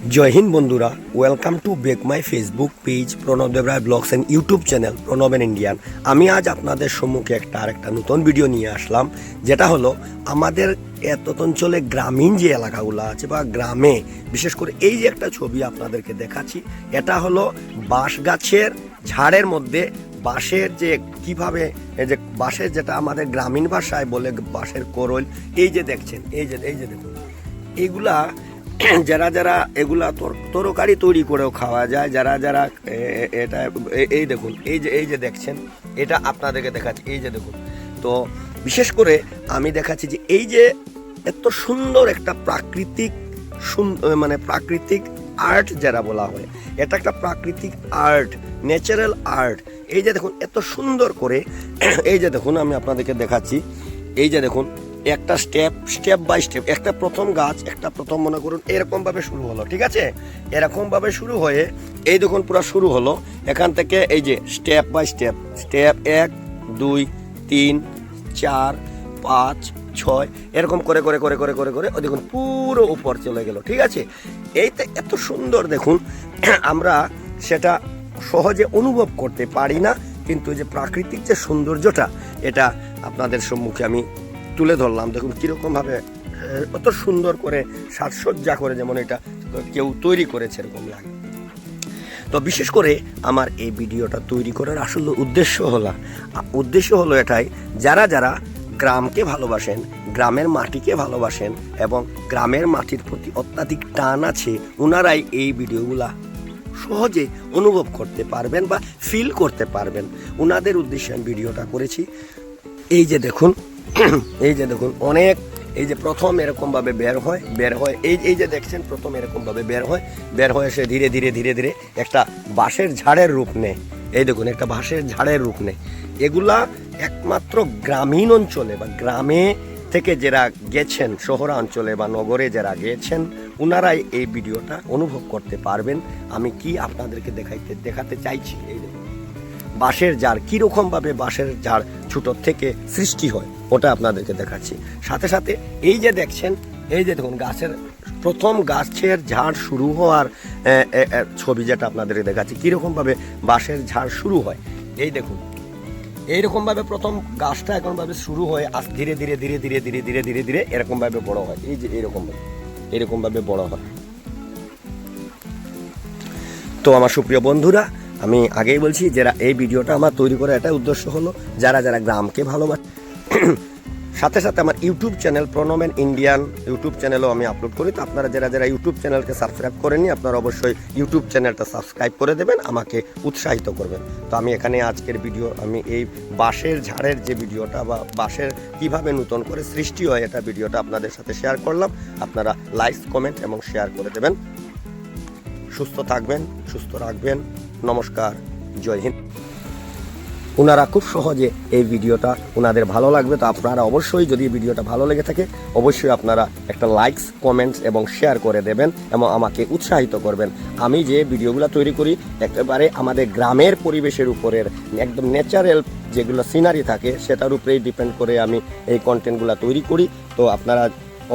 জয় হিন্দ বন্ধুরা, welcome to back my Facebook page Pranab Debroy blogs and YouTube channel Pranab an Indian. আমি আজ আপনাদের সম্মুখে আরেকটা নতুন ভিডিও নিয়ে আসলাম, যেটা হলো আমাদের এত অঞ্চলে গ্রামীণ যে এলাকাগুলো আছে বা গ্রামে বিশেষ করে এই যে একটা ছবি আপনাদেরকে দেখাচ্ছি, এটা হলো বাঁশ গাছের ঝাড়ের মধ্যে বাঁশের যে কিভাবে এই যে বাঁশের যেটা আমাদের গ্রামীণ ভাষায় বলে বাঁশের কোরল, এই যে দেখছেন, এই যে দেখুন এইগুলা যারা যারা এগুলা তরকারি তৈরি করেও খাওয়া যায়, যারা যারা এটা এই দেখুন এই যে দেখছেন, এটা আপনাদেরকে দেখাচ্ছি, এই যে দেখুন। তো বিশেষ করে আমি দেখাচ্ছি যে এই যে এত সুন্দর একটা প্রাকৃতিক মানে প্রাকৃতিক আর্ট যারা বলা হয়, এটা একটা প্রাকৃতিক আর্ট, ন্যাচারাল আর্ট। এই যে দেখুন এত সুন্দর করে, এই যে দেখুন আমি আপনাদেরকে দেখাচ্ছি, এই যে দেখুন একটা স্টেপ বাই স্টেপ, একটা প্রথম গাছ, একটা প্রথম মনে করুন এরকম ভাবে শুরু হলো, ঠিক আছে? এরকম ভাবে শুরু হয়ে এই দেখুন পুরো শুরু হলো এখান থেকে, এই যে স্টেপ বাই স্টেপ, স্টেপ 1 2 3 4 5 6 এরকম করে করে করে করে করে করে ওই দেখুন পুরো উপর চলে গেল, ঠিক আছে? এইতে এত সুন্দর দেখুন, আমরা সেটা সহজে অনুভব করতে পারি না, কিন্তু যে প্রাকৃতিক যে সৌন্দর্যটা, এটা আপনাদের সম্মুখে আমি তুলে ধরলাম। দেখুন কীরকম ভাবে অত সুন্দর করে সাজসজ্জা করে, যেমন এটা কেউ তৈরি করেছে এরকম লাগে। তো বিশেষ করে আমার এই ভিডিওটা তৈরি করার আসলে উদ্দেশ্য হলো এটাই, যারা যারা গ্রামকে ভালোবাসেন, গ্রামের মাটিকে ভালোবাসেন এবং গ্রামের মাটির প্রতি অত্যাধিক টান আছে, ওনারাই এই ভিডিওগুলা সহজে অনুভব করতে পারবেন বা ফিল করতে পারবেন। ওনাদের উদ্দেশ্যে আমি ভিডিওটা করেছি। এই যে দেখুন, এই যে দেখুন অনেক, এই যে প্রথম এরকমভাবে বের হয় এই যে দেখছেন, প্রথম এরকমভাবে বের হয়ে সে ধীরে ধীরে ধীরে ধীরে একটা বাঁশের ঝাড়ের রূপ নেয়। এই দেখুন একটা বাঁশের ঝাড়ের রূপ নেয়। এগুলা একমাত্র গ্রামীণ অঞ্চলে বা গ্রামে থেকে যারা গেছেন, শহরাঞ্চলে বা নগরে যারা গেছেন, ওনারাই এই ভিডিওটা অনুভব করতে পারবেন আমি কি আপনাদেরকে দেখাতে চাইছি। এই দেখুন বাঁশের ঝাড় কীরকমভাবে বাঁশের ঝাড় ছোটোর থেকে সৃষ্টি হয়, ওটা আপনাদেরকে দেখাচ্ছি। সাথে সাথে এই যে দেখছেন, এই যে দেখুন প্রথম গাছের ঝাড় শুরু হওয়ার ছবি যেটা আপনাদেরকে দেখাচ্ছি, কীরকমভাবে বাঁশের ঝাড় শুরু হয়। এই দেখুন এইরকমভাবে প্রথম গাছটা এরকমভাবে শুরু হয়ে আজ ধীরে ধীরে ধীরে ধীরে ধীরে ধীরে ধীরে ধীরে এরকমভাবে বড় হয়। এই যে এরকমভাবে বড় হয়। তো আমার সুপ্রিয় বন্ধুরা, আমি আগেই বলছি, যারা এই ভিডিওটা আমার তৈরি করার এটা উদ্দেশ্য হলো যারা যারা গ্রামকে ভালোবাসে। সাথে সাথে আমার YouTube channel Pranab an Indian YouTube চ্যানেলও আমি আপলোড করি। তো আপনারা যারা যারা ইউটিউব চ্যানেলকে সাবস্ক্রাইব করেননি, আপনারা অবশ্যই ইউটিউব চ্যানেলটা সাবস্ক্রাইব করে দেবেন, আমাকে উৎসাহিত করবেন। তো আমি এখানে আজকের ভিডিও, আমি এই বাঁশের ঝাড়ের যে ভিডিওটা বা বাঁশের কীভাবে নতুন করে সৃষ্টি হয়, এটা ভিডিওটা আপনাদের সাথে শেয়ার করলাম। আপনারা লাইক, কমেন্ট এবং শেয়ার করে দেবেন। সুস্থ থাকবেন, সুস্থ রাখবেন। নমস্কার, জয় হিন্দ। ওনারা খুব সহজে এই ভিডিওটা ওনাদের ভালো লাগবে। তো আপনারা অবশ্যই, যদি ভিডিওটা ভালো লেগে থাকে, অবশ্যই আপনারা একটা লাইকস, কমেন্টস এবং শেয়ার করে দেবেন এবং আমাকে উৎসাহিত করবেন। আমি যে ভিডিওগুলো তৈরি করি একেবারে আমাদের গ্রামের পরিবেশের উপরের, একদম ন্যাচারাল যেগুলো সিনারি থাকে সেটার উপরেই ডিপেন্ড করে আমি এই কন্টেন্টগুলো তৈরি করি। তো আপনারা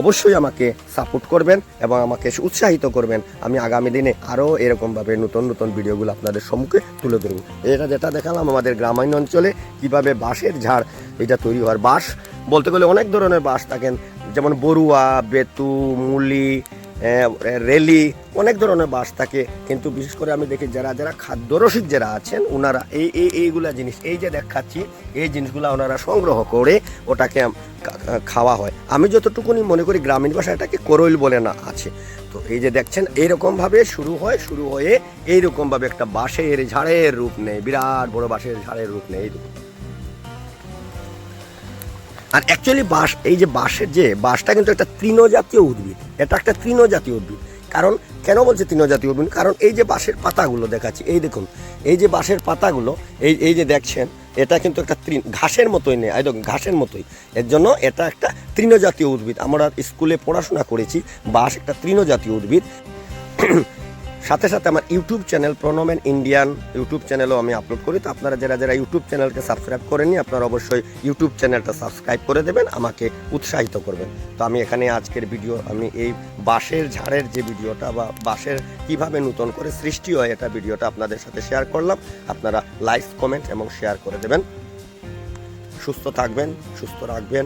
অবশ্যই আমাকে সাপোর্ট করবেন এবং আমাকে উৎসাহিত করবেন। আমি আগামী দিনে আরও এরকমভাবে নতুন নতুন ভিডিওগুলো আপনাদের সম্মুখে তুলে ধরব। এটা যেটা দেখালাম আমাদের গ্রামীণ অঞ্চলে কীভাবে বাঁশের ঝাড় এটা তৈরি হয়। বাঁশ বলতে গেলে অনেক ধরনের বাঁশ থাকেন, যেমন বড়ুয়া, বেতু, মুলি, রেলি, অনেক ধরনের বাঁশ থাকে। কিন্তু বিশেষ করে আমি দেখি যারা যারা খাদ্যরসিক যারা আছেন, ওনারা এইগুলা জিনিস, এই যে দেখাচ্ছি, এই জিনিসগুলো ওনারা সংগ্রহ করে ওটাকে খাওয়া হয়। আমি যতটুকুনি মনে করি গ্রামীণ ভাষায় এটাকে করইল বলে না আছে। তো এই যে দেখছেন এইরকমভাবে শুরু হয়ে এইরকমভাবে একটা বাঁশের ঝাড়ের রূপ নেয়, বিরাট বড় বাঁশের ঝাড়ের রূপ নেয়। এইরকম। আর অ্যাকচুয়ালি এই যে বাঁশটা কিন্তু একটা তৃণজাতীয় উদ্ভিদ, এটা একটা তৃণজাতীয় উদ্ভিদ। কারণ কেন বলছে তৃণজাতীয় উদ্ভিদ? কারণ এই যে বাঁশের পাতাগুলো দেখাচ্ছি, এই দেখুন এই যে বাঁশের পাতাগুলো, এই যে দেখছেন, এটা কিন্তু একটা ঘাসের মতোই নেই, একদম ঘাসের মতোই। এর জন্য এটা একটা তৃণজাতীয় উদ্ভিদ। আমরা স্কুলে পড়াশোনা করেছি, বাঁশ একটা তৃণজাতীয় উদ্ভিদ। সাথে সাথে আমার ইউটিউব চ্যানেল প্রণবেন ইন্ডিয়ান ইউটিউব চ্যানেলও আমি আপলোড করি। তো আপনারা যারা ইউটিউব চ্যানেলকে সাবস্ক্রাইব করেননি, আপনারা অবশ্যই ইউটিউব চ্যানেলটা সাবস্ক্রাইব করে দেবেন, আমাকে উৎসাহিত করবেন। তো আমি এখানে আজকের ভিডিও, আমি এই বাঁশের ঝাড়ের যে ভিডিওটা বা বাঁশের কীভাবে নতুন করে সৃষ্টি হয় এটা ভিডিওটা আপনাদের সাথে শেয়ার করলাম। আপনারা লাইক, কমেন্ট এবং শেয়ার করে দেবেন। সুস্থ থাকবেন, সুস্থ রাখবেন।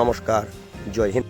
নমস্কার, জয় হিন্দ।